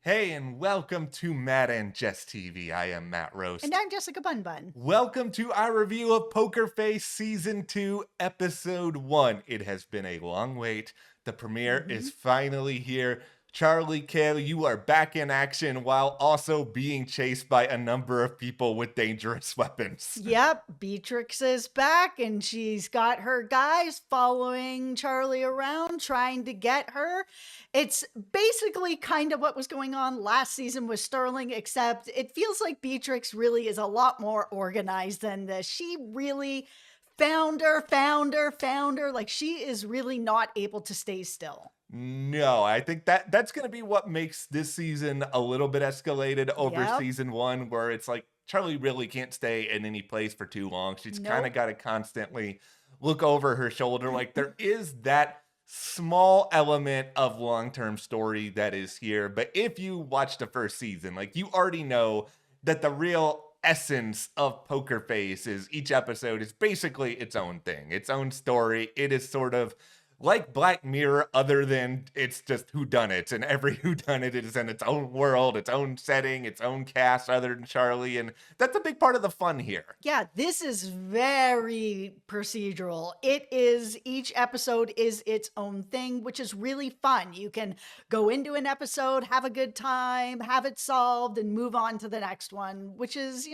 Hey, and welcome to Matt and Jess TV. I am Matt And Roast. I'm Jessica Bun Bun. Welcome to our review of Poker Face Season 2, Episode 1. It has been a long wait. The premiere is finally here. Charlie Cale, you are back in action while also being chased by a number of people with dangerous weapons. Yep, Beatrix is back and she's got her guys following Charlie around trying to get her. It's basically kind of what was going on last season with Sterling, except it feels like Beatrix really is a lot more organized than this. She really found her. Like she is really not able to stay still. No, I think that's going to be what makes this season a little bit escalated over Yep. season 1, where it's like Charlie really can't stay in any place for too long. She's kind of Nope. got to constantly look over her shoulder. Like there is that small element of long-term story that is here, but if you watch the first season, like you already know that the real essence of Poker Face is each episode is basically its own thing, its own story. It is sort of like Black Mirror, other than it's just whodunit, and every whodunit is in its own world, its own setting, its own cast, other than Charlie, and that's a big part of the fun here. Yeah, this is very procedural. It is, each episode is its own thing, which is really fun. You can go into an episode, have a good time, have it solved, and move on to the next one, which is,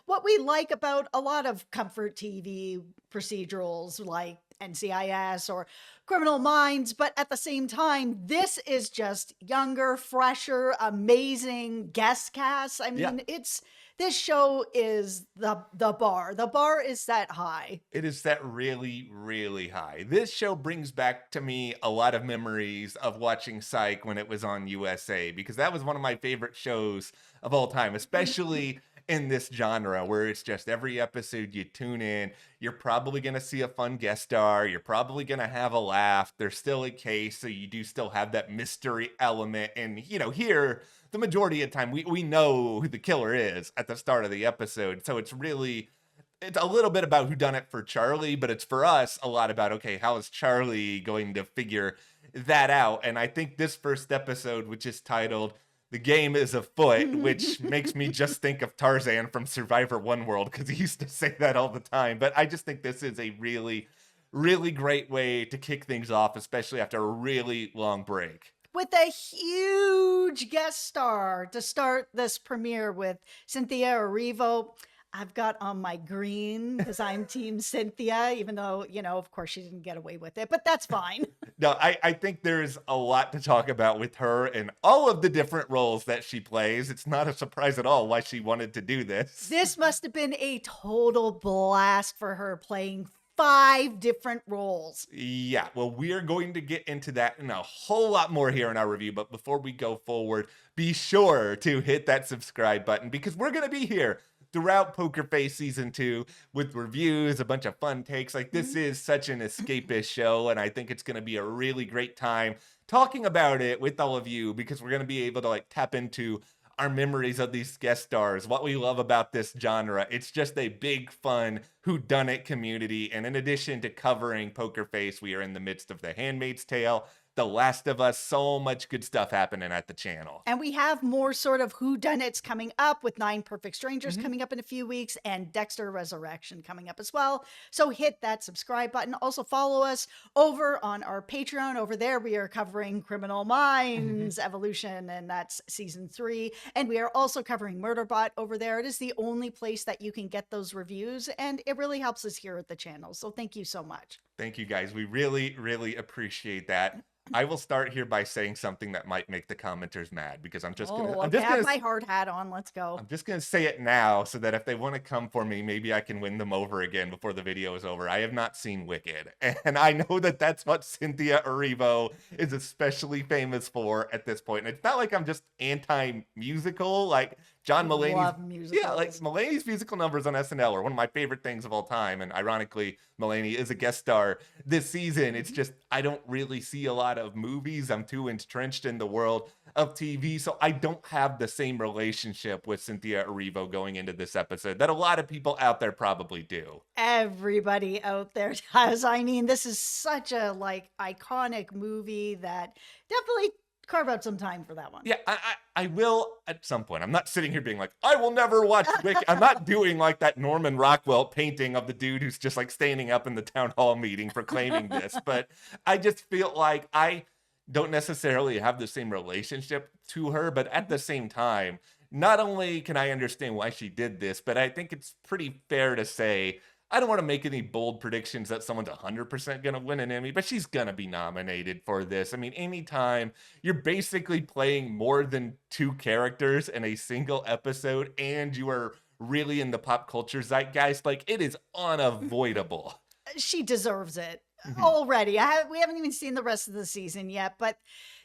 what we like about a lot of comfort TV procedurals like NCIS or Criminal Minds. But at the same time, this is just younger, fresher, amazing guest casts. I Yeah. mean, this show is the bar. The bar is set high. It is set really, really high. This show brings back to me a lot of memories of watching Psych when it was on USA, because that was one of my favorite shows of all time, especially in this genre where it's just every episode you tune in, you're probably going to see a fun guest star, you're probably going to have a laugh, there's still a case, so you do still have that mystery element. And, here, the majority of the time, we know who the killer is at the start of the episode, so it's a little bit about who done it for Charlie, but it's for us a lot about, okay, how is Charlie going to figure that out? And I think this first episode, which is titled "The Game Is Afoot," which makes me just think of Tarzan from Survivor One World, because he used to say that all the time. But I just think this is a really, really great way to kick things off, especially after a really long break. With a huge guest star to start this premiere with Cynthia Erivo. I've got on my green because I'm Team Cynthia, even though, of course she didn't get away with it, but that's fine. No, I think there's a lot to talk about with her and all of the different roles that she plays. It's not a surprise at all why she wanted to do this. This must have been a total blast for her, playing 5 different roles. Yeah, well, we are going to get into that and a whole lot more here in our review. But before we go forward, be sure to hit that subscribe button, because we're going to be here throughout Poker Face Season 2 with reviews, a bunch of fun takes. Like, this is such an escapist show, and I think it's going to be a really great time talking about it with all of you, because we're going to be able to tap into our memories of these guest stars, what we love about this genre. It's just a big, fun whodunit community. And in addition to covering Poker Face, we are in the midst of The Handmaid's Tale, The Last of Us, so much good stuff happening at the channel. And we have more sort of whodunits coming up, with 9 Perfect Strangers coming up in a few weeks, and Dexter Resurrection coming up as well. So hit that subscribe button. Also follow us over on our Patreon. Over there, we are covering Criminal Minds Evolution, and that's season 3. And we are also covering Murderbot over there. It is the only place that you can get those reviews, and it really helps us here at the channel. So thank you so much. Thank you, guys. We really, really appreciate that. I will start here by saying something that might make the commenters mad, because I'm just I have my hard hat on. Let's go. I'm just gonna say it now, so that if they want to come for me, maybe I can win them over again before the video is over. I have not seen Wicked, and I know that that's what Cynthia Erivo is especially famous for at this point. And it's not like I'm just anti-musical, like John Mulaney's. Love musicals. Yeah, like Mulaney's musical numbers on SNL are one of my favorite things of all time. And ironically, Mulaney is a guest star this season. It's just, I don't really see a lot of movies. I'm too entrenched in the world of TV. So I don't have the same relationship with Cynthia Erivo going into this episode that a lot of people out there probably do. Everybody out there does. I mean, this is such a iconic movie that definitely carve out some time for that one. Yeah, I will at some point. I'm not sitting here being like, I will never watch Wicked. I'm not doing like that Norman Rockwell painting of the dude who's just like standing up in the town hall meeting proclaiming this. But I just feel like I don't necessarily have the same relationship to her. But at the same time, not only can I understand why she did this, but I think it's pretty fair to say I don't want to make any bold predictions that someone's 100% going to win an Emmy, but she's going to be nominated for this. I mean, anytime you're basically playing more than two characters in a single episode and you are really in the pop culture zeitgeist, like it is unavoidable. She deserves it Mhm. already. We haven't even seen the rest of the season yet, but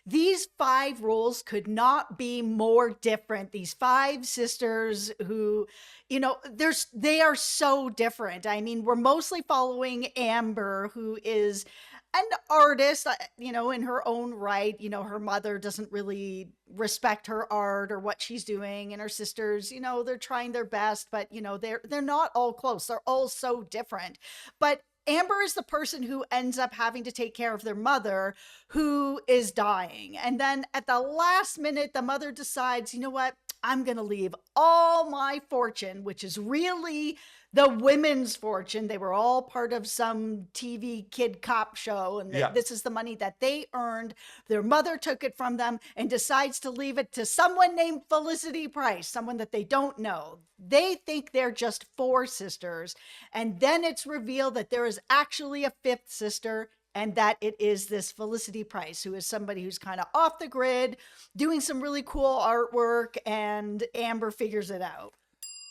these five roles could not be more different. These five sisters who, they are so different. I mean, we're mostly following Amber, who is an artist, in her own right. Her mother doesn't really respect her art or what she's doing, and her sisters, they're trying their best, but they're not all close. They're all so different. But Amber is the person who ends up having to take care of their mother who is dying. And then at the last minute, the mother decides, you know what? I'm going to leave all my fortune, which is really the women's fortune. They were all part of some TV kid cop show, and Yeah. this is the money that they earned. Their mother took it from them and decides to leave it to someone named Felicity Price, someone that they don't know. They think they're just four sisters, and then it's revealed that there is actually a fifth sister, and that it is this Felicity Price, who is somebody who's kind of off the grid, doing some really cool artwork, and Amber figures it out.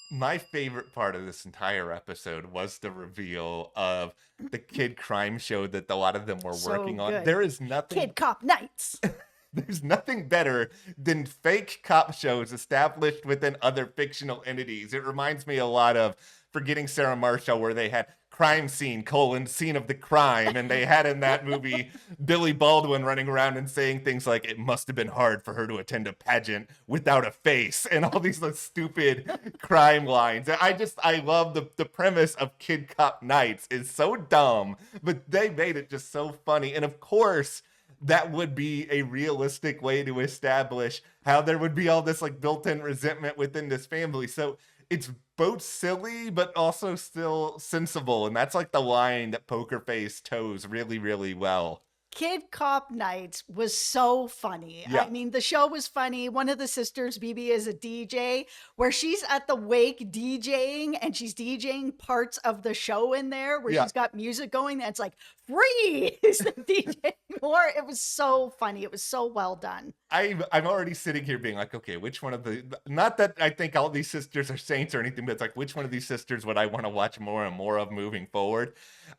My favorite part of this entire episode was the reveal of the kid crime show that a lot of them were So working on. good. There is nothing Kid Cop Nights. There's nothing better than fake cop shows established within other fictional entities. It reminds me a lot of Forgetting Sarah Marshall, where they had crime scene, scene of the crime. And they had in that movie Billy Baldwin running around and saying things like, it must have been hard for her to attend a pageant without a face, and all these like, stupid crime lines. I love the premise of Kid Cop Nights is so dumb, but they made it just so funny. And of course, that would be a realistic way to establish how there would be all this like built-in resentment within this family. So it's both silly but also still sensible, and that's like the line that Poker Face toes really, really well. Kid Cop Nights was so funny. Yeah. I mean, the show was funny. One of the sisters, BB, is a DJ, where she's at the wake DJing, and she's DJing parts of the show in there where Yeah. she's got music going that's like, freeze, DJ more. It was so funny. It was so well done. I'm already sitting here being like, okay, which one of the, not that I think all these sisters are saints or anything, but it's like, which one of these sisters would I want to watch more and more of moving forward?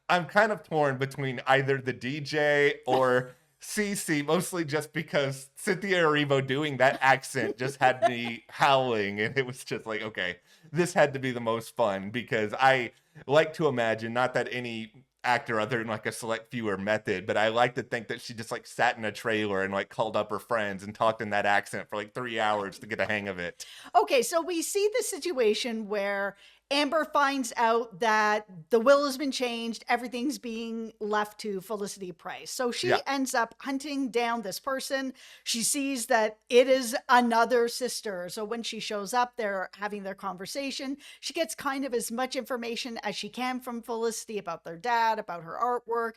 I'm kind of torn between either the DJ or Cece, mostly just because Cynthia Erivo doing that accent just had me howling, and it was just like, okay, this had to be the most fun, because I like to imagine, not that any actor other than like a select few are method, but I like to think that she just like sat in a trailer and like called up her friends and talked in that accent for like 3 hours to get a hang of it. Okay, so we see the situation where Amber finds out that the will has been changed, everything's being left to Felicity Price. So she Yeah. ends up hunting down this person. She sees that it is another sister. So when she shows up, they're having their conversation. She gets kind of as much information as she can from Felicity about their dad, about her artwork,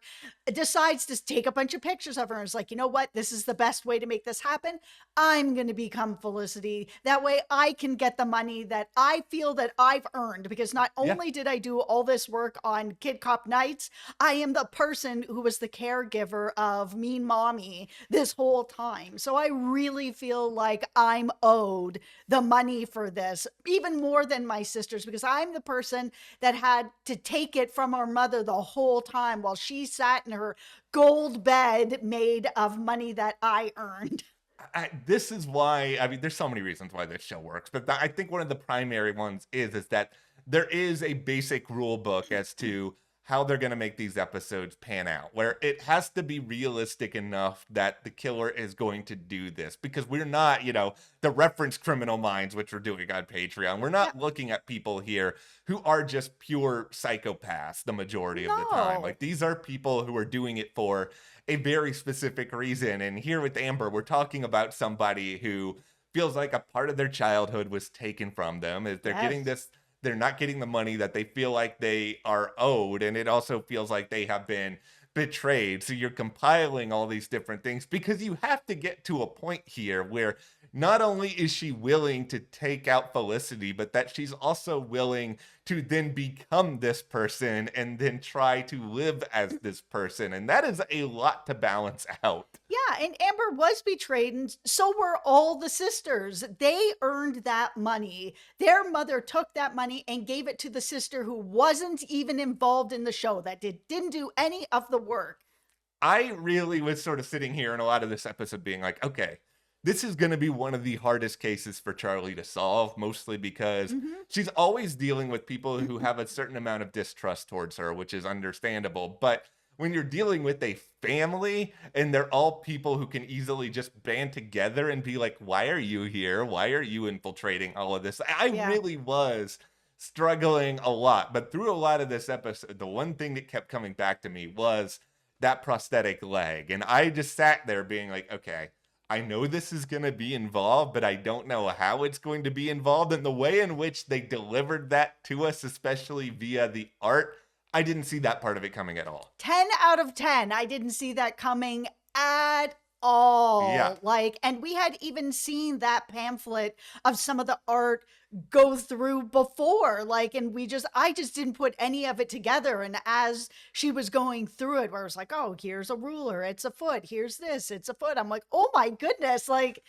decides to take a bunch of pictures of her and is like, you know what? This is the best way to make this happen. I'm going to become Felicity. That way I can get the money that I feel that I've earned, because not Yeah. only did I do all this work on Kid Cop Nights, I am the person who was the caregiver of Mean Mommy this whole time. So I really feel like I'm owed the money for this, even more than my sisters, because I'm the person that had to take it from our mother the whole time while she sat in her gold bed made of money that I earned. This is why, I mean, there's so many reasons why this show works, but I think one of the primary ones is that there is a basic rule book as to how they're going to make these episodes pan out, where it has to be realistic enough that the killer is going to do this, because we're not, the reference Criminal Minds, which we're doing on Patreon. We're Yeah. not looking at people here who are just pure psychopaths the majority of the time. No. Like, these are people who are doing it for a very specific reason. And here with Amber, we're talking about somebody who feels like a part of their childhood was taken from them. Is they're getting Yes. this, they're not getting the money that they feel like they are owed, and it also feels like they have been betrayed. So you're compiling all these different things, because you have to get to a point here where not only is she willing to take out Felicity, but that she's also willing to then become this person and then try to live as this person. And that is a lot to balance out. Yeah, and Amber was betrayed, and so were all the sisters. They earned that money. Their mother took that money and gave it to the sister who wasn't even involved in the show, that didn't do any of the work. I really was sort of sitting here in a lot of this episode being like, okay, this is going to be one of the hardest cases for Charlie to solve, mostly because Mhm. she's always dealing with people who have a certain amount of distrust towards her, which is understandable. But when you're dealing with a family and they're all people who can easily just band together and be like, why are you here? Why are you infiltrating all of this? I Yeah. really was struggling a lot. But through a lot of this episode, the one thing that kept coming back to me was that prosthetic leg. And I just sat there being like, okay, I know this is going to be involved, but I don't know how it's going to be involved. And the way in which they delivered that to us, especially via the art, I didn't see that part of it coming at all. 10 out of 10. I didn't see that coming at Yeah. all. Like, and we had even seen that pamphlet of some of the art go through before. Like, and I just didn't put any of it together. And as she was going through it, where it was like, oh, here's a ruler, it's a foot, here's this, it's a foot. I'm like, oh my goodness. Like,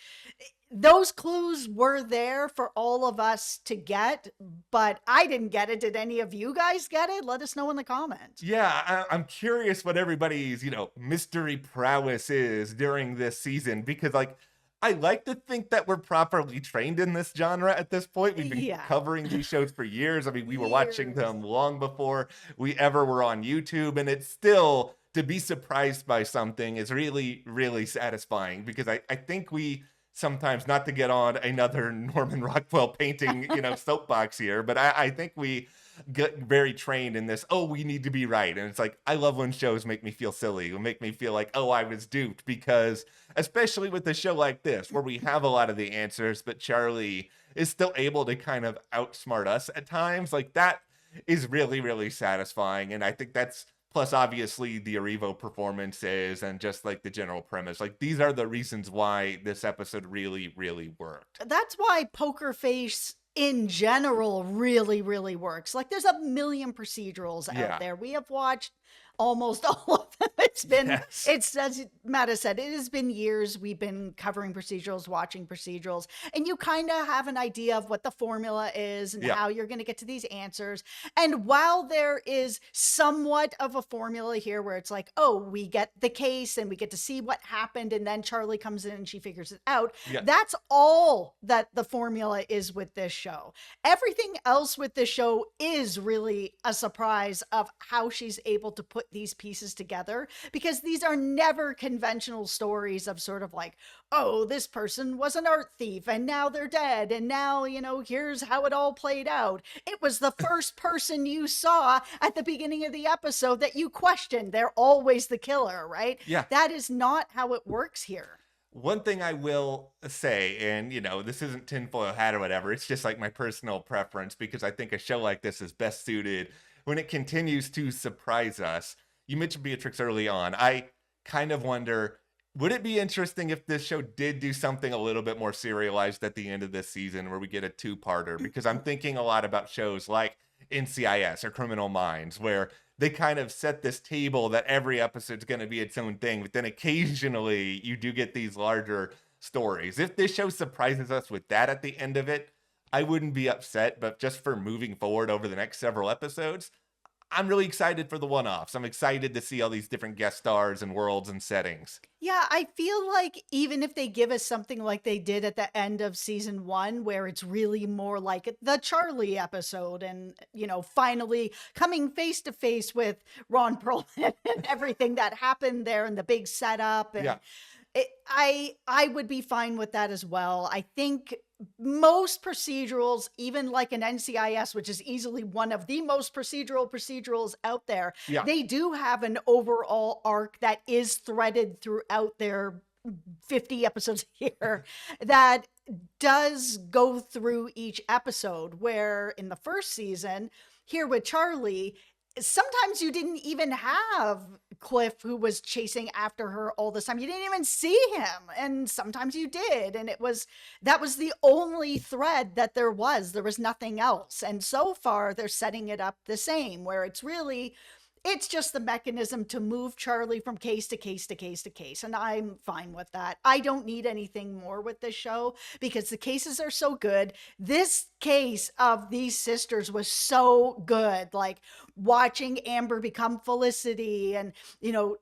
those clues were there for all of us to get, but I didn't get it. Did any of you guys get it? Let us know in the comments. Yeah, I'm curious what everybody's, mystery prowess is during this season, because, like, I like to think that we're properly trained in this genre at this point. We've been Yeah. covering these shows for years. I mean, we were watching Years. them long before we ever were on YouTube, and it's still, to be surprised by something is really, really satisfying, because I think we sometimes, not to get on another Norman Rockwell painting, soapbox here, but I think we get very trained in this, oh, we need to be right. And it's like, I love when shows make me feel silly, make me feel like, oh, I was duped, because especially with a show like this, where we have a lot of the answers, but Charlie is still able to kind of outsmart us at times, like, that is really, really satisfying. And I think that's, plus obviously the Erivo performances and just like the general premise, like, these are the reasons why this episode really, really worked. That's why Poker Face in general really, really works. Like, there's a million procedurals Yeah. out there. We have watched almost all of them. It's been, Yes. it's, as Matta said, it has been years we've been covering procedurals, watching procedurals, and you kind of have an idea of what the formula is and Yeah. how you're going to get to these answers. And while there is somewhat of a formula here where it's like, oh, we get the case and we get to see what happened, and then Charlie comes in and she figures it out. Yeah. That's all that the formula is with this show. Everything else with this show is really a surprise of how she's able to put these pieces together, because these are never conventional stories of sort of like, oh, this person was an art thief and now they're dead, and now, here's how it all played out. It was the first person you saw at the beginning of the episode that you questioned. They're always the killer, right? Yeah. That is not how it works here. One thing I will say, and this isn't tinfoil hat or whatever, it's just like my personal preference, because I think a show like this is best suited when it continues to surprise us. You mentioned Beatrix early on. I kind of wonder, would it be interesting if this show did do something a little bit more serialized at the end of this season, where we get a two-parter? Because I'm thinking a lot about shows like NCIS or Criminal Minds, where they kind of set this table that every episode's going to be its own thing, but then occasionally you do get these larger stories. If this show surprises us with that at the end of it, I wouldn't be upset. But just for moving forward over the next several episodes, I'm really excited for the one-offs. I'm excited to see all these different guest stars and worlds and settings. Yeah, I feel like even if they give us something like they did at the end of season 1, where it's really more like the Charlie episode and, finally coming face to face with Ron Perlman and everything that happened there and the big setup and Yeah. I would be fine with that as well. I think most procedurals, even like an NCIS, which is easily one of the most procedurals out there, Yeah. they do have an overall arc that is threaded throughout their 50 episodes here that does go through each episode. Where in the first season, here with Charlie, sometimes you didn't even have Cliff who was chasing after her all this time. You didn't even see him. And sometimes you did. And that was the only thread that there was. There was nothing else. And so far they're setting it up the same, where it's just the mechanism to move Charlie from case to case to case to case. And I'm fine with that. I don't need anything more with this show because the cases are so good. This case of these sisters was so good. Like watching Amber become Felicity and,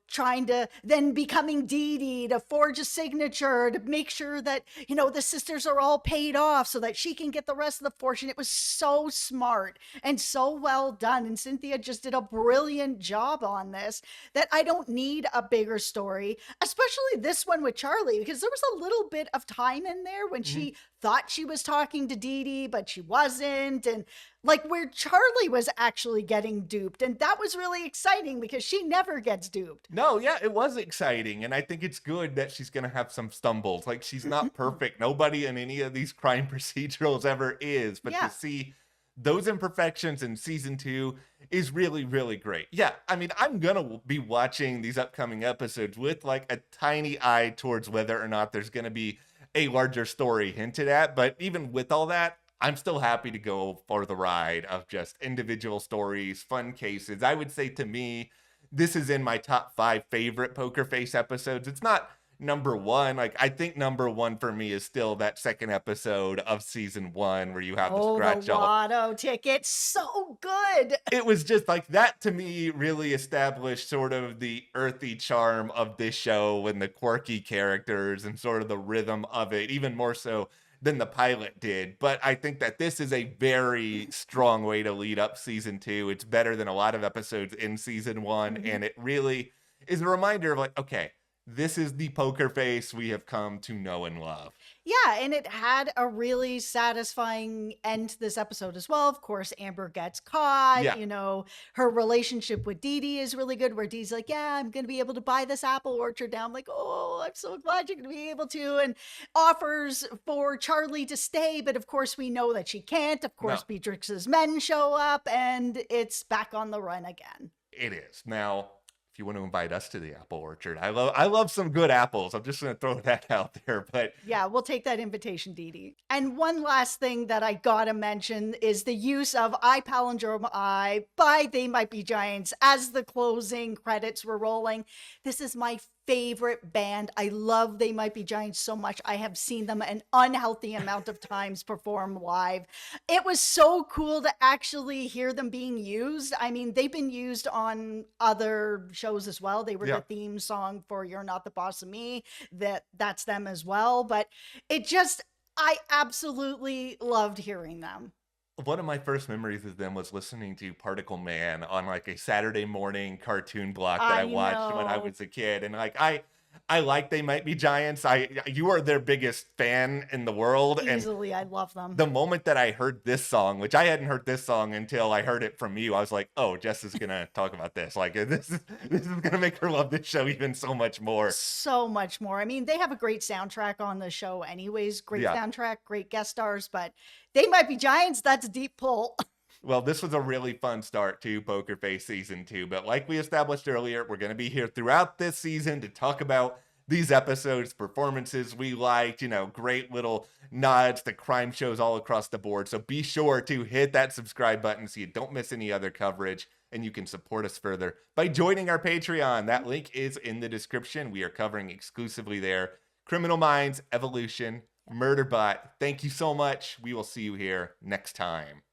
trying to then becoming Dee Dee to forge a signature to make sure that, the sisters are all paid off so that she can get the rest of the fortune. It was so smart and so well done. And Cynthia just did a brilliant job on this that I don't need a bigger story, especially this one with Charlie, because there was a little bit of time in there when she thought she was talking to Dee Dee, but she wasn't. And like where Charlie was actually getting duped. And that was really exciting because she never gets duped. No, yeah, it was exciting. And I think it's good that she's going to have some stumbles. Like, she's not perfect. Nobody in any of these crime procedurals ever is. But Yeah. to see those imperfections in season 2 is really, really great. Yeah, I mean, I'm going to be watching these upcoming episodes with like a tiny eye towards whether or not there's going to be a larger story hinted at. But even with all that, I'm still happy to go for the ride of just individual stories, fun cases. I would say to me, this is in my top 5 favorite Poker Face episodes. It's not number 1. Like, I think number 1 for me is still that second episode of season 1 where you have the scratch the off. lotto ticket. So good. It was just like that to me really established sort of the earthy charm of this show and the quirky characters and sort of the rhythm of it, even more so than the pilot did. But I think that this is a very strong way to lead up season 2. It's better than a lot of episodes in season 1. And it really is a reminder of like, okay, this is the Poker Face we have come to know and love. Yeah, and it had a really satisfying end to this episode as well. Of course, Amber gets caught. Yeah. Her relationship with Dee Dee is really good, where Dee's like, yeah, I'm going to be able to buy this apple orchard now. I'm like, oh, I'm so glad you're going to be able to. And offers for Charlie to stay. But of course, we know that she can't. Of course, No. Beatrix's men show up and it's back on the run again. It is. Now, if you want to invite us to the apple orchard, I love some good apples. I'm just going to throw that out there. But yeah, we'll take that invitation, Dee Dee. And one last thing that I gotta mention is the use of I Palindrome I by They Might Be Giants as the closing credits were rolling. This is my favorite band. I love They Might Be Giants so much. I have seen them an unhealthy amount of times perform live. It was so cool to actually hear them being used. I mean, they've been used on other shows as well. They were the theme song for You're Not the Boss of Me. That's them as well. But I absolutely loved hearing them. one of my first memories of them was listening to Particle Man on like a Saturday morning cartoon block that I watched when I was a kid. And like, I like They Might Be Giants. You are their biggest fan in the world. Easily, I love them. The moment that I heard this song, which I hadn't heard this song until I heard it from you, I was like, oh, Jess is gonna talk about this. Like, this is gonna make her love this show even so much more. So much more. I mean, they have a great soundtrack on the show anyways. Great soundtrack, great guest stars, but They Might Be Giants, that's a deep pull. Well, this was a really fun start to Poker Face Season 2, but like we established earlier, we're going to be here throughout this season to talk about these episodes, performances we liked, great little nods to crime shows all across the board. So be sure to hit that subscribe button so you don't miss any other coverage, and you can support us further by joining our Patreon. That link is in the description. We are covering exclusively there Criminal Minds, Evolution, Murderbot. Thank you so much. We will see you here next time.